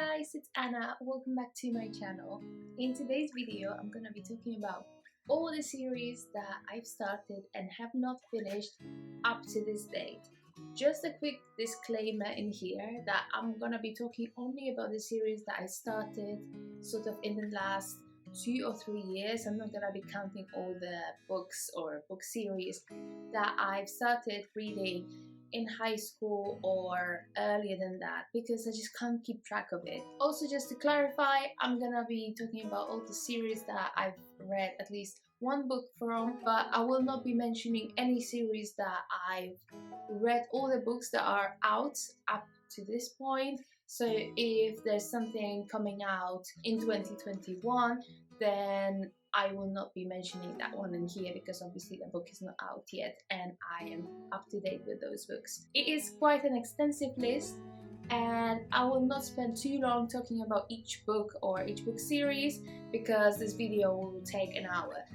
guys, it's Anna. Welcome back to my channel. In today's video, I'm gonna be talking about all the series that I've started and have not finished up to this date. Just a quick disclaimer in here that I'm gonna be talking only about the series that I started sort of in the last 2 or 3 years. I'm not gonna be counting all the books or book series that I've started reading in high school or earlier than that, because I just can't keep track of it. Also, just to clarify, I'm gonna be talking about all the series that I've read at least one book from, but I will not be mentioning any series that I've read all the books that are out up to this point. So if there's something coming out in 2021, then I will not be mentioning that one in here, because obviously the book is not out yet and I am up to date with those books. It is quite an extensive list, and I will not spend too long talking about each book or each book series, because this video will take an hour.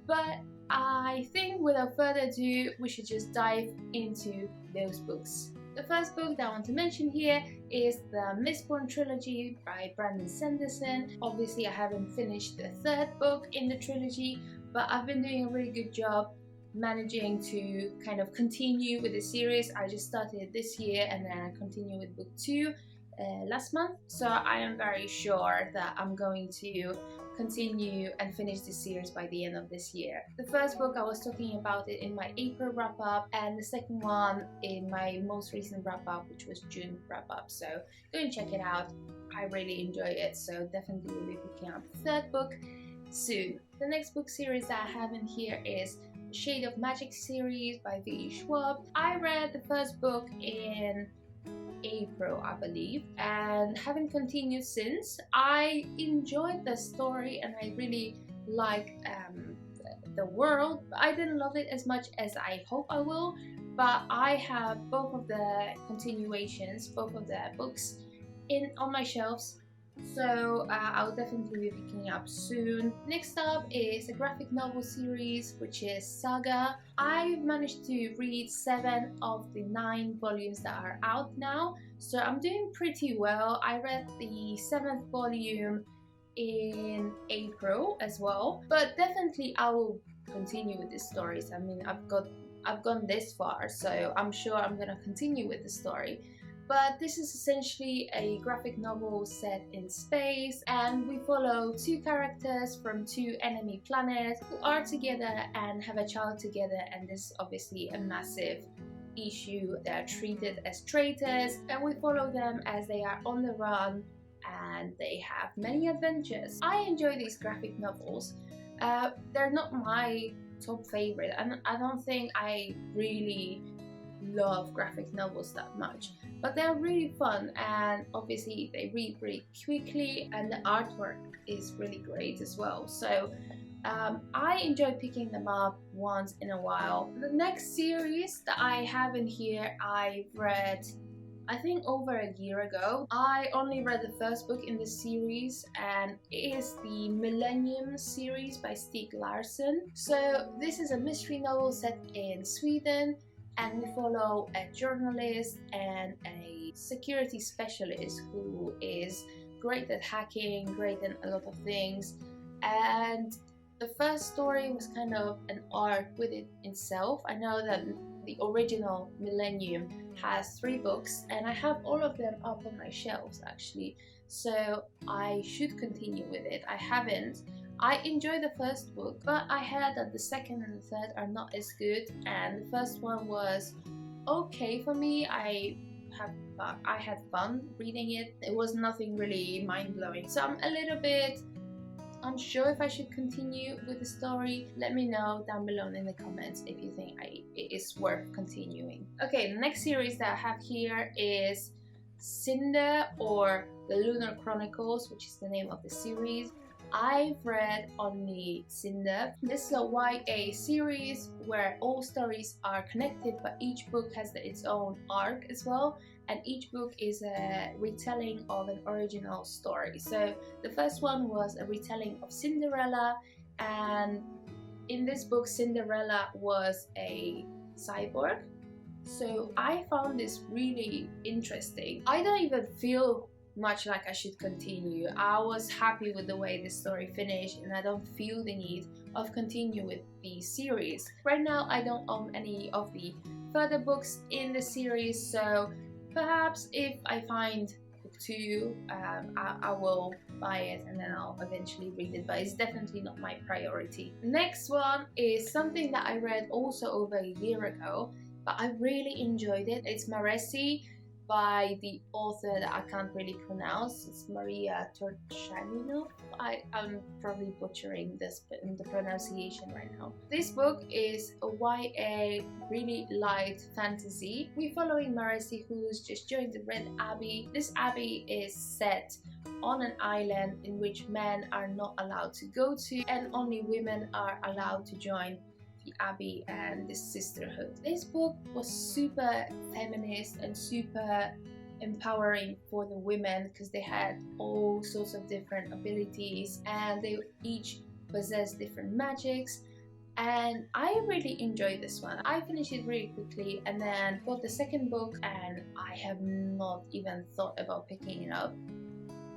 But I think without further ado, we should just dive into those books. The first book that I want to mention here is the Mistborn Trilogy by Brandon Sanderson. Obviously, I haven't finished the third book in the trilogy, but I've been doing a really good job managing to kind of continue with the series. I just started it this year and then I continue with book 2 last month. So I am very sure that I'm going to continue and finish this series by the end of this year. The first book, I was talking about it in my April wrap up, and the second one in my most recent wrap up, which was June wrap up. So go and check it out. I really enjoy it, so definitely will be picking up the third book soon. The next book series that I have in here is Shade of Magic series by V.E. Schwab. I read the first book in April, I believe, and haven't continued since. I enjoyed the story and I really like the world. I didn't love it as much as I hope I will, but I have both of the continuations, both of the books on my shelves, so I'll definitely be picking up soon. Next up is a graphic novel series, which is Saga. I've managed to read 7 of the 9 volumes that are out now, so I'm doing pretty well. I read the 7th volume in April as well, but definitely I will continue with the stories. I mean, I've gone this far, so I'm sure I'm gonna continue with the story. But this is essentially a graphic novel set in space, and we follow 2 characters from 2 enemy planets who are together and have a child together, and this is obviously a massive issue. They are treated as traitors, and we follow them as they are on the run and they have many adventures. I enjoy these graphic novels. They're not my top favorite, and I don't think I really love graphic novels that much, but they're really fun, and obviously they read really quickly and the artwork is really great as well. So I enjoy picking them up once in a while. The next series that I have in here, I read I think over a year ago. I only read the first book in the series, and it is the Millennium series by Stieg Larsson. So this is a mystery novel set in Sweden, and we follow a journalist and a security specialist who is great at hacking, great at a lot of things. And the first story was kind of an arc with it itself. I know that the original Millennium has 3 books, and I have all of them up on my shelves actually, so I should continue with it. I haven't. I enjoyed the first book, but I heard that the second and the third are not as good, and the first one was okay for me. I had fun reading it. It was nothing really mind-blowing, so I'm a little bit unsure if I should continue with the story. Let me know down below in the comments if you think it is worth continuing. Okay, the next series that I have here is Cinder, or the Lunar Chronicles, which is the name of the series. I've read only Cinder. This is a YA series where all stories are connected, but each book has its own arc as well, and each book is a retelling of an original story. So the first one was a retelling of Cinderella, and in this book Cinderella was a cyborg. So I found this really interesting. I don't even feel much like I should continue. I was happy with the way this story finished, and I don't feel the need of continue with the series. Right now I don't own any of the further books in the series, so perhaps if I find book 2, I will buy it and then I'll eventually read it, but it's definitely not my priority. Next one is something that I read also over a year ago, but I really enjoyed it. It's Maresi by the author that I can't really pronounce. It's Maria Torchaninov. I'm probably butchering this the pronunciation right now. This book is a YA really light fantasy. We're following Maresi, who's just joined the Red Abbey. This abbey is set on an island in which men are not allowed to go to, and only women are allowed to join the abbey and this sisterhood. This book was super feminist and super empowering for the women because they had all sorts of different abilities and they each possessed different magics, and I really enjoyed this one. I finished it really quickly and then got the second book, and I have not even thought about picking it up,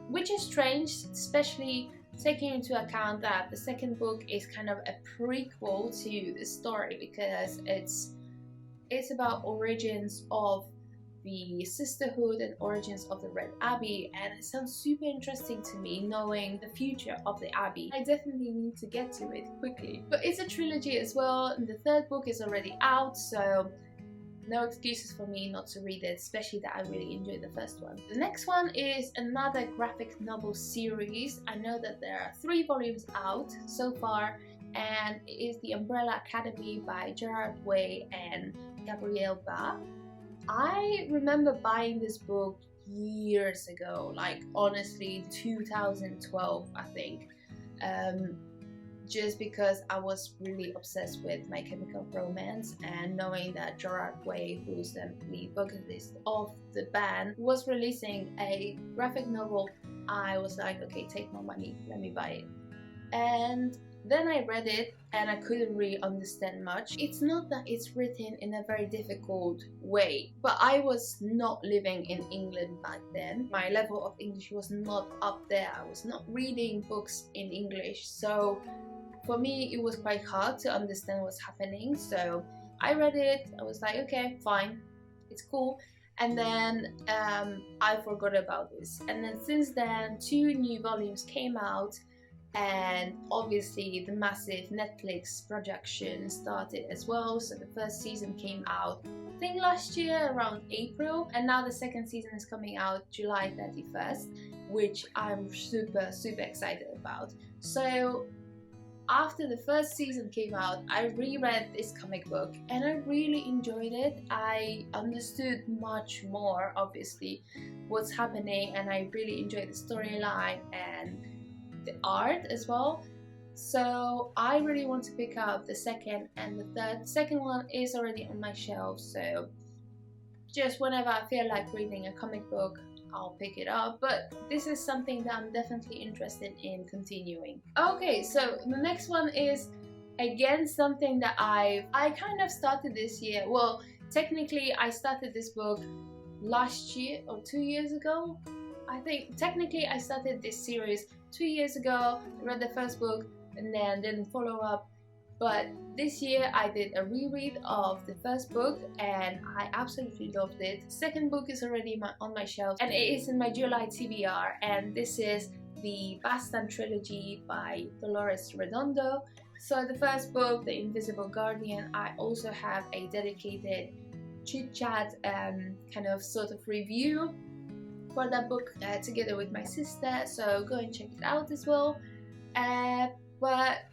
which is strange, especially taking into account that the second book is kind of a prequel to the story, because it's about origins of the sisterhood and origins of the Red Abbey, and it sounds super interesting to me knowing the future of the Abbey. I definitely need to get to it quickly. But it's a trilogy as well, and the third book is already out, so no excuses for me not to read it, especially that I really enjoyed the first one. The next one is another graphic novel series. I know that there are 3 volumes out so far, and it is The Umbrella Academy by Gerard Way and Gabrielle Ba. I remember buying this book years ago, like honestly 2012 I think. Just because I was really obsessed with My Chemical Romance, and knowing that Gerard Way, who's the lead vocalist of the band, was releasing a graphic novel, I was like, okay, take my money, let me buy it. And then I read it and I couldn't really understand much. It's not that it's written in a very difficult way, but I was not living in England back then. My level of English was not up there. I was not reading books in English, so for me it was quite hard to understand what's happening. So I read it, I was like, okay, fine, it's cool. And then I forgot about this. And then since then 2 new volumes came out, and obviously the massive Netflix production started as well. So the first season came out I think last year around April, and now the second season is coming out July 31st, which I'm super excited about. So after the first season came out, I reread this comic book and I really enjoyed it. I understood much more, obviously, what's happening, and I really enjoyed the storyline and the art as well. So I really want to pick up the second and the third. The second one is already on my shelf, so just whenever I feel like reading a comic book, I'll pick it up, but this is something that I'm definitely interested in continuing. Okay, so the next one is again something that I kind of started this year. Well, technically I started this book last year or 2 years ago. I think technically I started this series 2 years ago, read the first book and then didn't follow up. But this year I did a reread of the first book and I absolutely loved it. The second book is already on my shelf and it is in my July TBR, and this is the Bastan Trilogy by Dolores Redondo. So the first book, The Invisible Guardian, I also have a dedicated chit-chat kind of sort of review for that book together with my sister, so go and check it out as well. But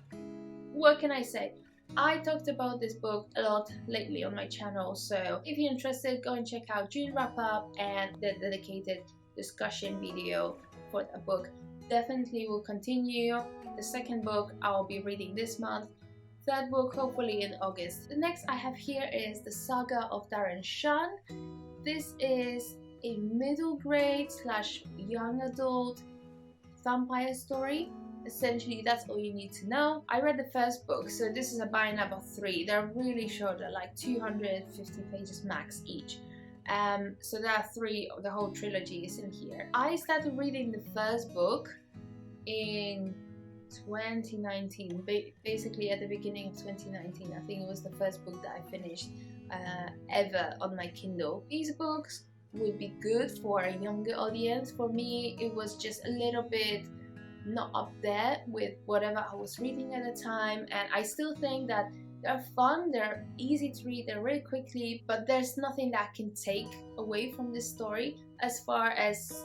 what can I say? I talked about this book a lot lately on my channel, so if you're interested, go and check out June Wrap Up and the dedicated discussion video for the book. Definitely will continue. The second book I'll be reading this month. Third book hopefully in August. The next I have here is The Saga of Darren Shan. This is a middle grade / young adult vampire story. Essentially, that's all you need to know. I read the first book, so this is a bind of 3. They're really short, they're like 250 pages max each. So there are 3, the whole trilogy is in here. I started reading the first book in 2019, basically at the beginning of 2019. I think it was the first book that I finished ever on my Kindle. These books would be good for a younger audience. For me, it was just a little bit not up there with whatever I was reading at the time, and I still think that they're fun, they're easy to read, they're really quickly, but there's nothing that can take away from this story as far as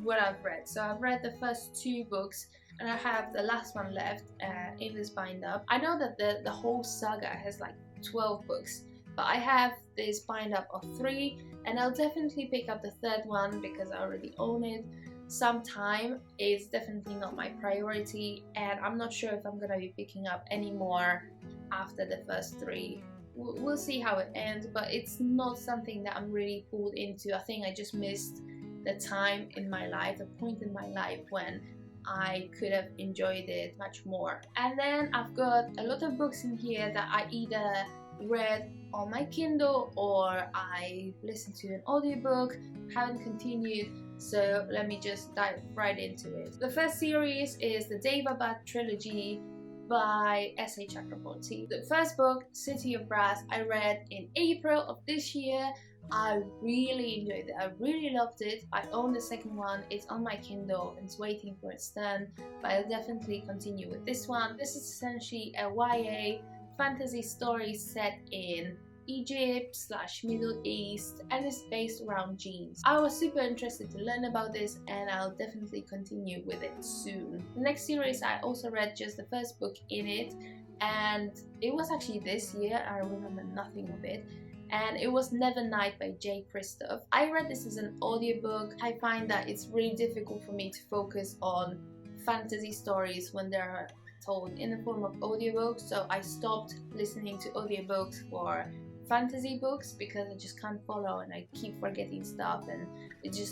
what I've read. So I've read the first 2 books and I have the last one left in this bind-up. I know that the whole saga has like 12 books, but I have this bind-up of 3, and I'll definitely pick up the 3rd one because I already own it. Sometime is definitely not my priority, and I'm not sure if I'm gonna be picking up any more after the first 3. We'll see how it ends, but it's not something that I'm really pulled into. I think I just missed the time in my life, the point in my life when I could have enjoyed it much more. And then I've got a lot of books in here that I either read on my Kindle or I listened to an audiobook, haven't continued, so let me just dive right into it. The first series is the paperback Trilogy by S.A. Chakraborty. The first book, City of Brass, I read in April of this year. I really enjoyed it. I really loved it. I own the second one. It's on my Kindle and it's waiting for its turn, but I'll definitely continue with this one. This is essentially a YA fantasy story set in Egypt/Middle East, and it's based around genes. I was super interested to learn about this, and I'll definitely continue with it soon. The next series, I also read just the first book in it, and it was actually this year. I remember nothing of it, and it was Never Night by J. Christoph. I read this as an audiobook. I find that it's really difficult for me to focus on fantasy stories when they're told in the form of audiobooks, so I stopped listening to audiobooks for fantasy books because I just can't follow and I keep forgetting stuff, and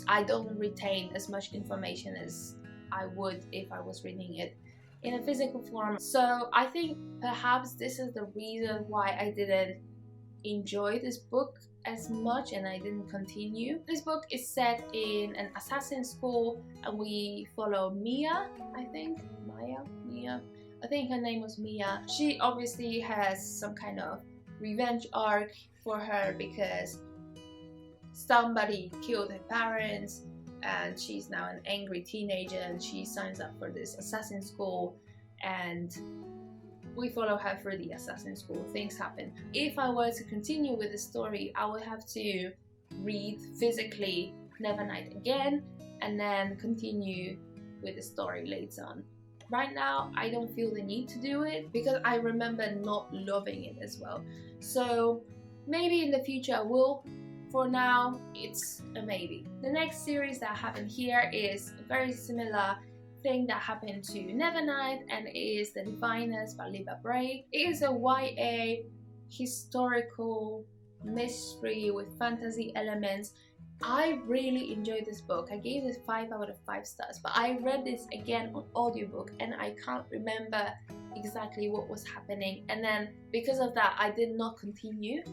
I don't retain as much information as I would if I was reading it in a physical form. So I think perhaps this is the reason why I didn't enjoy this book as much and I didn't continue. This book is set in an assassin school and we follow Mia, I think her name was Mia. She obviously has some kind of revenge arc for her because somebody killed her parents and she's now an angry teenager and she signs up for this assassin school, and we follow her through the assassin school. Things happen. If I were to continue with the story, I would have to read physically Never Night again and then continue with the story later on. Right now, I don't feel the need to do it because I remember not loving it as well. So maybe in the future I will. For now, it's a maybe. The next series that I have in here is a very similar thing that happened to Never Night, and it is The Diviners by Libba Bray. It is a YA historical mystery with fantasy elements. I really enjoyed this book. I gave it 5 out of 5 stars, but I read this again on audiobook and I can't remember exactly what was happening, and then because of that I did not continue,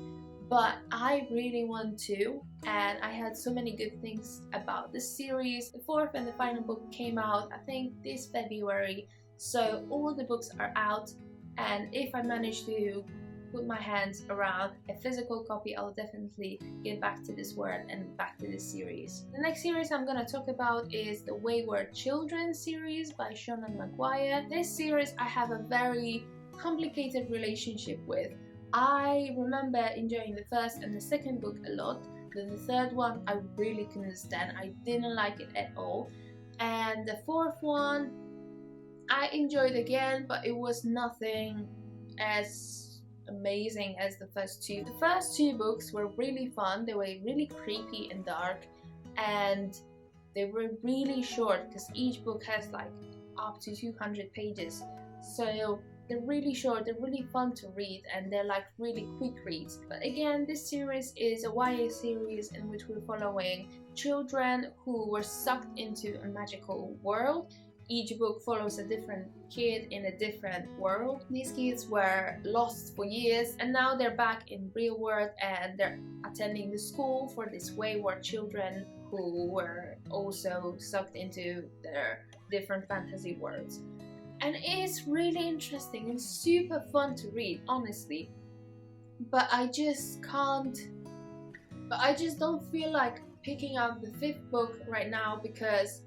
but I really want to, and I had so many good things about this series. The 4th and the final book came out I think this February, so all the books are out, and if I manage to put my hands around a physical copy, I'll definitely get back to this world and back to this series. The next series I'm going to talk about is the Wayward Children series by Seanan McGuire. This series I have a very complicated relationship with. I remember enjoying the first and the second book a lot. The third one I really couldn't stand. I didn't like it at all. And the 4th one I enjoyed again, but it was nothing as amazing as the first 2. The first 2 books were really fun. They were really creepy and dark, and they were really short because each book has like up to 200 pages. So they're really short, they're really fun to read, and they're like really quick reads. But again, this series is a YA series in which we're following children who were sucked into a magical world, each book follows a different kid in a different world. These kids were lost for years and now they're back in real world and they're attending the school for these wayward children who were also sucked into their different fantasy worlds. And it's really interesting and super fun to read, honestly. But I just don't feel like picking up the 5th book right now because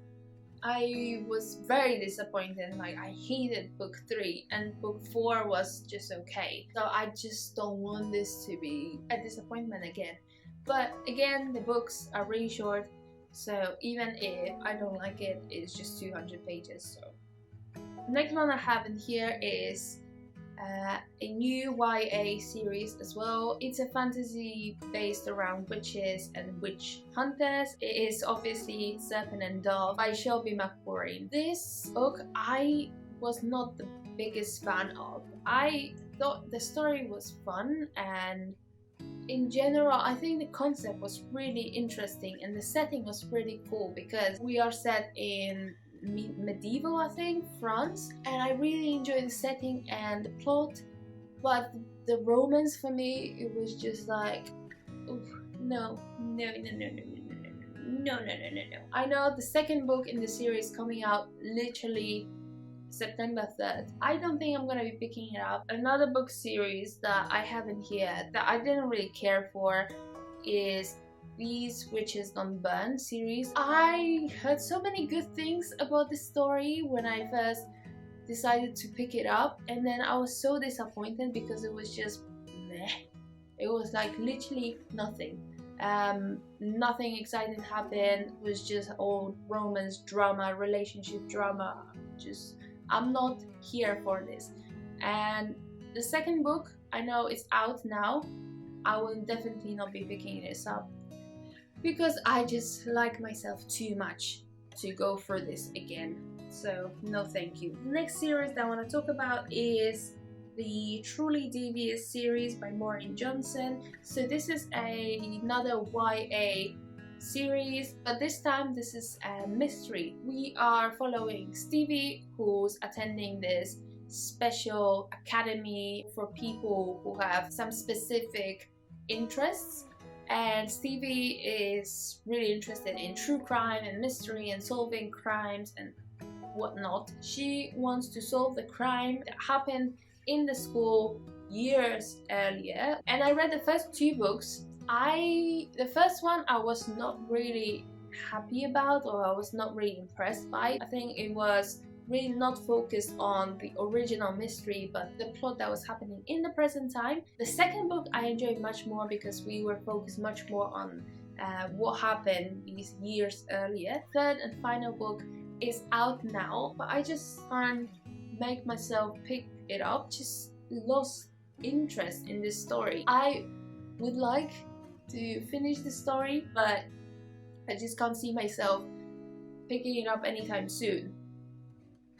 I was very disappointed. Like, I hated book 3 and book 4 was just okay. So I just don't want this to be a disappointment again. But again, the books are really short, so even if I don't like it, it's just 200 pages. So the next one I have in here is a new YA series as well. It's a fantasy based around witches and witch hunters. It is obviously Serpent and Dove by Shelby McBourne. This book I was not the biggest fan of. I thought the story was fun, and in general I think the concept was really interesting and the setting was pretty cool because we are set in medieval, I think, France, and I really enjoyed the setting and the plot, but the romance for me, it was just like, oof, no. I know the 2nd book in the series coming out literally September 3rd. I don't think I'm gonna be picking it up. Another book series that I have in here that I didn't really care for is These Witches Don't Burn series. I heard so many good things about this story when I first decided to pick it up, and then I was so disappointed because it was just meh. It was like literally nothing. Nothing exciting happened. It was just all romance drama, relationship drama. Just, I'm not here for this. And the 2nd book, I know it's out now. I will definitely not be picking this up because I just like myself too much to go through this again. So no thank you. The next series that I want to talk about is the Truly Devious series by Maureen Johnson. So this is another YA series, but this time this is a mystery. We are following Stevie, who's attending this special academy for people who have some specific interests, and Stevie is really interested in true crime and mystery and solving crimes and whatnot. She wants to solve the crime that happened in the school years earlier, and I read the first 2 books. The first one I was not really happy about, or I was not really impressed by. I think it was really not focused on the original mystery but the plot that was happening in the present time. The 2nd book I enjoyed much more because we were focused much more on what happened these years earlier. 3rd and final book is out now, but I just can't make myself pick it up. Just lost interest in this story. I would like to finish the story, but I just can't see myself picking it up anytime soon.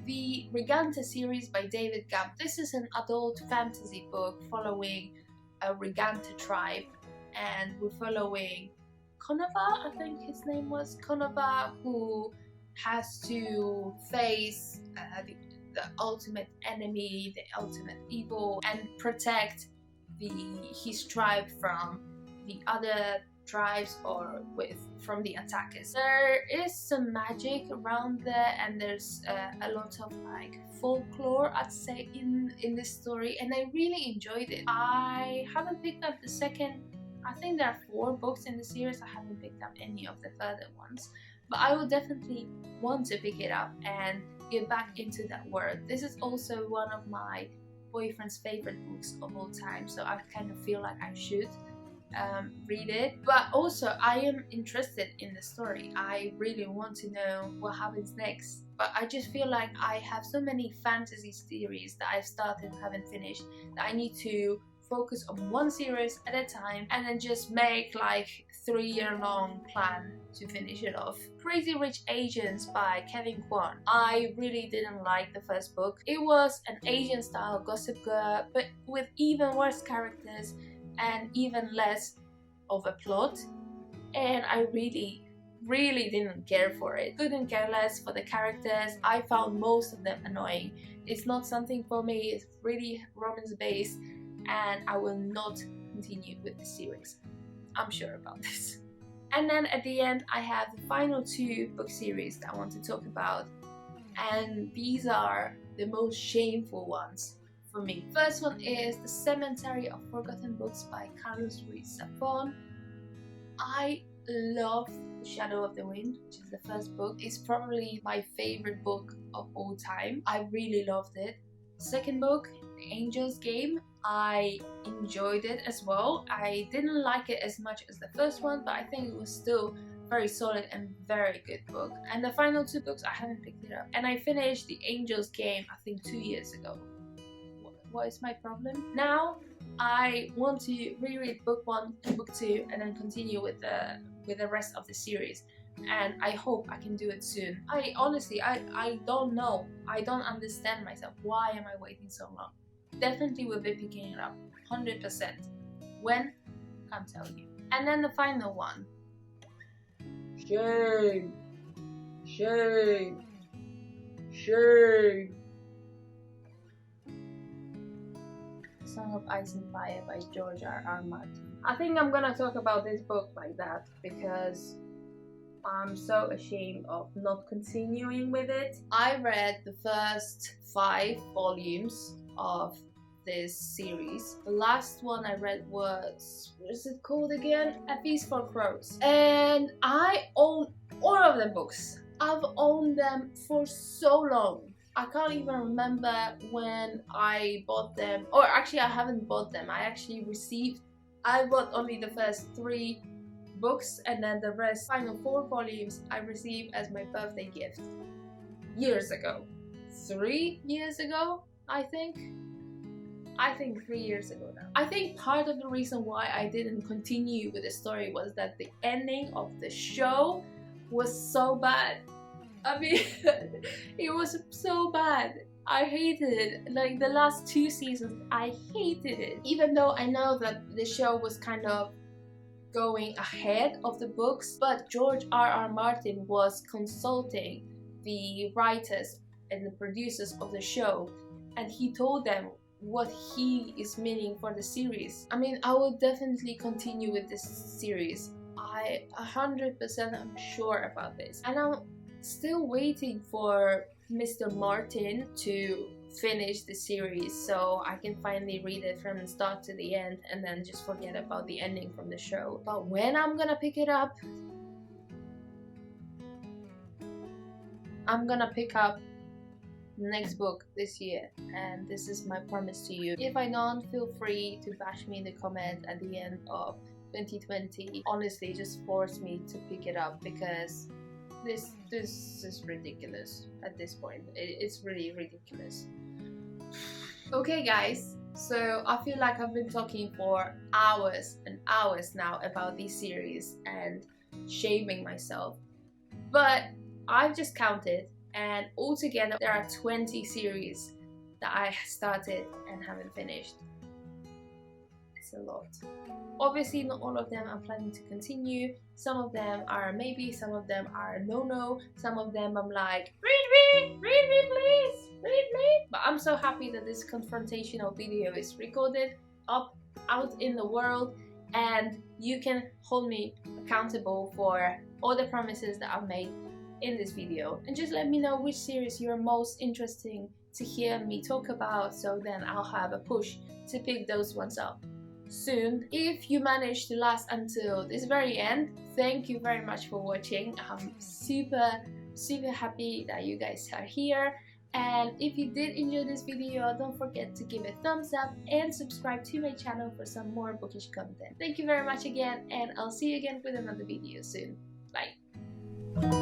The Reganta series by David Gamp. This is an adult fantasy book following a Reganta tribe, and we're following Conova, I think his name was Conova, who has to face the ultimate enemy, the ultimate evil, and protect his tribe from the other tribes or from the attackers. There is some magic around there, and there's a lot of like folklore, I'd say, in this story, and I really enjoyed it. I haven't picked up the 2nd. I think there are 4 books in the series. I haven't picked up any of the further ones, but I will definitely want to pick it up and get back into that world. This is also one of my boyfriend's favorite books of all time, so I kind of feel like I should read it. But also I am interested in the story. I really want to know what happens next, but I just feel like I have so many fantasy series that I've started and haven't finished that I need to focus on one series at a time and then just make like 3-year-long plan to finish it off. Crazy Rich Asians by Kevin Kwan. I really didn't like the first book. It was an Asian style Gossip Girl, but with even worse characters and even less of a plot, and I really really didn't care for it. Couldn't care less for the characters. I found most of them annoying. It's not something for me. It's really romance based, and I will not continue with the series. I'm sure about this. And then at the end, I have the final 2 book series that I want to talk about, and these are the most shameful ones for me. First one is The Cemetery of Forgotten Books by Carlos Ruiz Zafón. I love The Shadow of the Wind, which is the first book. It's probably my favorite book of all time. I really loved it. Second book, The Angel's Game, I enjoyed it as well. I didn't like it as much as the first one, but I think it was still very solid and very good book. And the final 2 books, I haven't picked it up. And I finished The Angel's Game, I think 2 years ago. What is my problem? Now I want to reread book 1 and book 2 and then continue with the rest of the series. And I hope I can do it soon. I honestly, I don't know. I don't understand myself. Why am I waiting so long? Definitely will be picking it up, 100%. When? Can't tell you. And then the final one. Shame. Shame. Shame. Song of Ice and Fire by George R.R. Martin. I think I'm gonna talk about this book like that because I'm so ashamed of not continuing with it. I read the first 5 volumes of this series. The last one I read was, what is it called again? A Feast for Crows. And I own all of the books. I've owned them for so long. I can't even remember when I bought them, or actually I haven't bought them. I bought only the first 3 books, and then the rest, final 4 volumes, I received as my birthday gift years ago. 3 years ago, I think 3 years ago now. I think part of the reason why I didn't continue with the story was that the ending of the show was so bad. I mean, it was so bad. I hated it. Like the last 2 seasons, I hated it. Even though I know that the show was kind of going ahead of the books, but George R.R. Martin was consulting the writers and the producers of the show, and he told them what he is meaning for the series. I mean, I will definitely continue with this series. I 100% am sure about this, and I'm still waiting for Mr. Martin to finish the series so I can finally read it from the start to the end and then just forget about the ending from the show. But when I'm gonna pick it up, I'm gonna pick up the next book this year, and this is my promise to you. If I don't, feel free to bash me in the comment at the end of 2020. Honestly, just force me to pick it up because this is ridiculous at this point. It's really ridiculous. Okay guys, so I feel like I've been talking for hours and hours now about this series and shaming myself, but I've just counted, and altogether there are 20 series that I started and haven't finished. It's a lot. Obviously not all of them I'm planning to continue. Some of them are maybe, some of them are no, some of them I'm like, read me please, read me. But I'm so happy that this confrontational video is recorded up out in the world, and you can hold me accountable for all the promises that I've made in this video, and just let me know which series you're most interested to hear me talk about, so then I'll have a push to pick those ones up soon. If you managed to last until this very end, thank you very much for watching. I'm super happy that you guys are here, and if you did enjoy this video, don't forget to give it a thumbs up and subscribe to my channel for some more bookish content. Thank you very much again, and I'll see you again with another video soon. Bye.